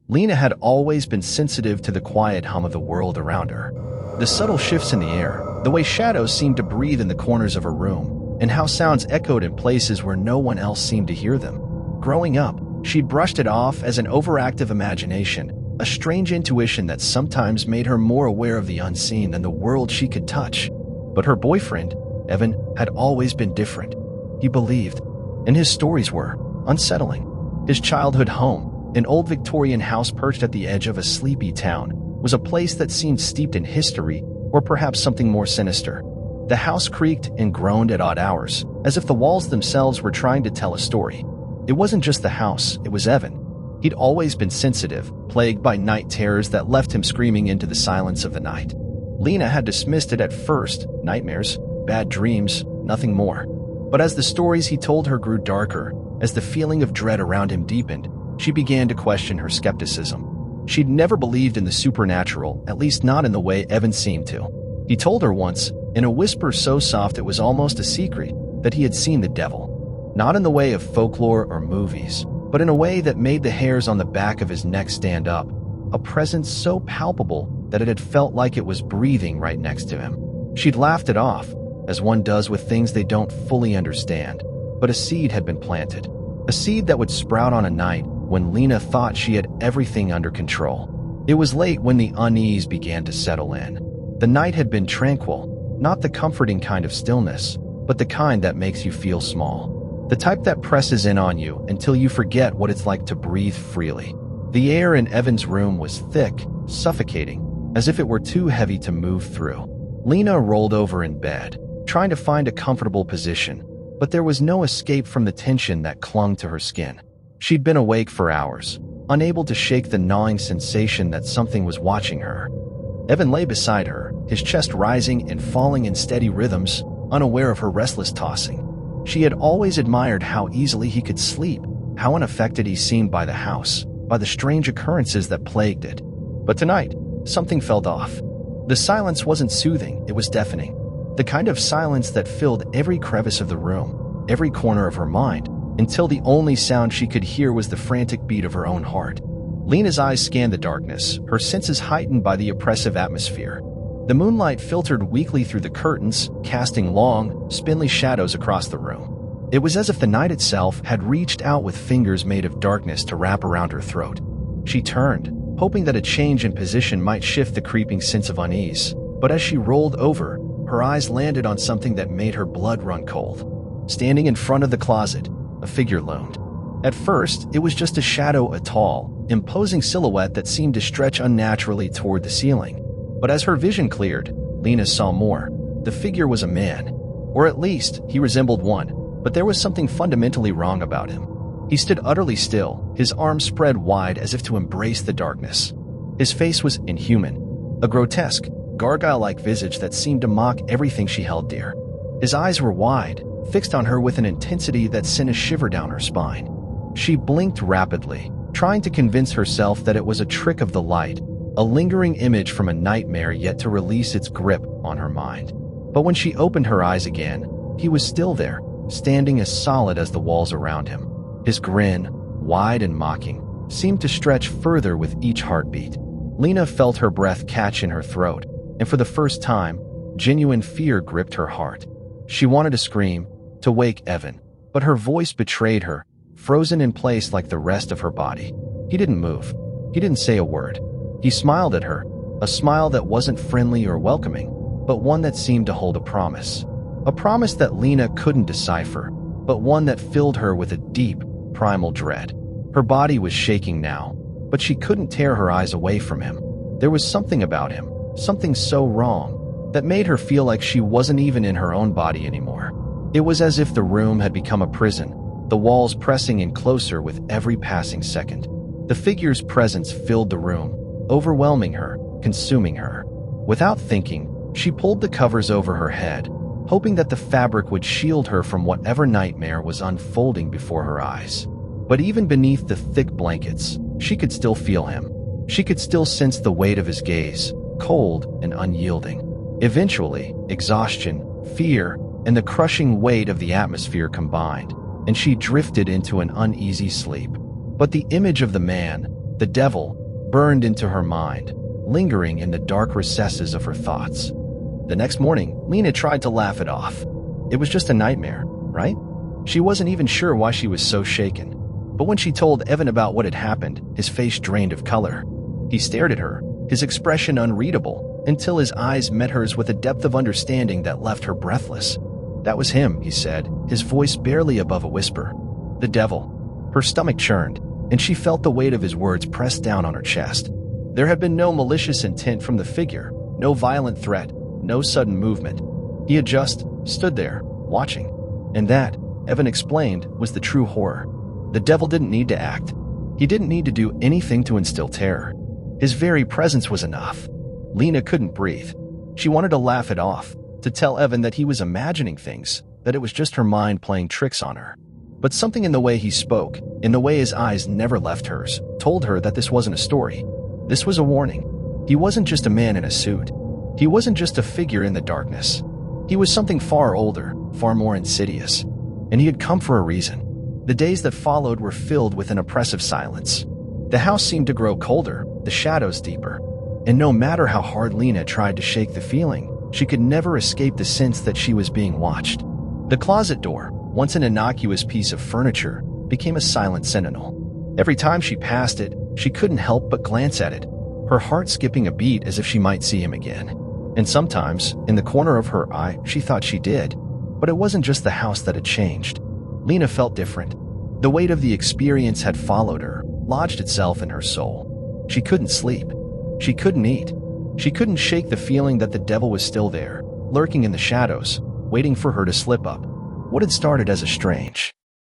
Lena had always been sensitive to the quiet hum of the world around her. The subtle shifts in the air, the way shadows seemed to breathe in the corners of her room, and how sounds echoed in places where no one else seemed to hear them. Growing up, she'd brushed it off as an overactive imagination, a strange intuition that sometimes made her more aware of the unseen than the world she could touch. But her boyfriend, Evan, had always been different. He believed, and his stories were unsettling. His childhood home, an old Victorian house perched at the edge of a sleepy town, was a place that seemed steeped in history or perhaps something more sinister. The house creaked and groaned at odd hours, as if the walls themselves were trying to tell a story. It wasn't just the house, it was Evan. He'd always been sensitive, plagued by night terrors that left him screaming into the silence of the night. Lena had dismissed it at first, nightmares, bad dreams, nothing more. But as the stories he told her grew darker, as the feeling of dread around him deepened, she began to question her skepticism. She'd never believed in the supernatural, at least not in the way Evan seemed to. He told her once, in a whisper so soft it was almost a secret, that he had seen the devil. Not in the way of folklore or movies, but in a way that made the hairs on the back of his neck stand up, a presence so palpable that it had felt like it was breathing right next to him. She'd laughed it off, as one does with things they don't fully understand, but a seed had been planted. A seed that would sprout on a night when Lena thought she had everything under control. It was late when the unease began to settle in. The night had been tranquil, not the comforting kind of stillness, but the kind that makes you feel small. The type that presses in on you until you forget what it's like to breathe freely. The air in Evan's room was thick, suffocating, as if it were too heavy to move through. Lena rolled over in bed, trying to find a comfortable position, but there was no escape from the tension that clung to her skin. She'd been awake for hours, unable to shake the gnawing sensation that something was watching her. Evan lay beside her, his chest rising and falling in steady rhythms, unaware of her restless tossing. She had always admired how easily he could sleep, how unaffected he seemed by the house, by the strange occurrences that plagued it. But tonight, something felt off. The silence wasn't soothing, it was deafening. The kind of silence that filled every crevice of the room, every corner of her mind, until the only sound she could hear was the frantic beat of her own heart. Lena's eyes scanned the darkness, her senses heightened by the oppressive atmosphere. The moonlight filtered weakly through the curtains, casting long, spindly shadows across the room. It was as if the night itself had reached out with fingers made of darkness to wrap around her throat. She turned, hoping that a change in position might shift the creeping sense of unease. But as she rolled over, her eyes landed on something that made her blood run cold. Standing in front of the closet, a figure loomed. At first, it was just a shadow, a tall, imposing silhouette that seemed to stretch unnaturally toward the ceiling. But as her vision cleared, Lena saw more. The figure was a man. Or at least, he resembled one, but there was something fundamentally wrong about him. He stood utterly still, his arms spread wide as if to embrace the darkness. His face was inhuman, a grotesque, gargoyle-like visage that seemed to mock everything she held dear. His eyes were wide, fixed on her with an intensity that sent a shiver down her spine. She blinked rapidly, trying to convince herself that it was a trick of the light, a lingering image from a nightmare yet to release its grip on her mind. But when she opened her eyes again, he was still there, standing as solid as the walls around him. His grin, wide and mocking, seemed to stretch further with each heartbeat. Lena felt her breath catch in her throat, and for the first time, genuine fear gripped her heart. She wanted to scream, to wake Evan, but her voice betrayed her, frozen in place like the rest of her body. He didn't move. He didn't say a word. He smiled at her, a smile that wasn't friendly or welcoming, but one that seemed to hold a promise. A promise that Lena couldn't decipher, but one that filled her with a deep, primal dread. Her body was shaking now, but she couldn't tear her eyes away from him. There was something about him, something so wrong, that made her feel like she wasn't even in her own body anymore. It was as if the room had become a prison, the walls pressing in closer with every passing second. The figure's presence filled the room, overwhelming her, consuming her. Without thinking, she pulled the covers over her head, hoping that the fabric would shield her from whatever nightmare was unfolding before her eyes. But even beneath the thick blankets, she could still feel him. She could still sense the weight of his gaze, cold and unyielding. Eventually, exhaustion, fear, and the crushing weight of the atmosphere combined, and she drifted into an uneasy sleep. But the image of the man, The devil burned into her mind, lingering in the dark recesses of her thoughts. The next morning, Lena tried to laugh it off. It was just a nightmare, right? She wasn't even sure why she was so shaken. But when she told Evan about what had happened, his face drained of color. He stared at her, his expression unreadable, until his eyes met hers with a depth of understanding that left her breathless. "That was him," he said, his voice barely above a whisper. "The devil." Her stomach churned, and she felt the weight of his words pressed down on her chest. There had been no malicious intent from the figure, no violent threat, no sudden movement. He had just stood there, watching. And that, Evan explained, was the true horror. The devil didn't need to act. He didn't need to do anything to instill terror. His very presence was enough. Lena couldn't breathe. She wanted to laugh it off, to tell Evan that he was imagining things, that it was just her mind playing tricks on her. But something in the way he spoke, in the way his eyes never left hers, told her that this wasn't a story. This was a warning. He wasn't just a man in a suit. He wasn't just a figure in the darkness. He was something far older, far more insidious. And he had come for a reason. The days that followed were filled with an oppressive silence. The house seemed to grow colder, the shadows deeper. And no matter how hard Lena tried to shake the feeling, she could never escape the sense that she was being watched. The closet door, once an innocuous piece of furniture, became a silent sentinel. Every time she passed it, she couldn't help but glance at it, her heart skipping a beat as if she might see him again. And sometimes, in the corner of her eye, she thought she did. But it wasn't just the house that had changed. Lena felt different. The weight of the experience had followed her, lodged itself in her soul. She couldn't sleep. She couldn't eat. She couldn't shake the feeling that the devil was still there, lurking in the shadows, waiting for her to slip up. What had started as a strange,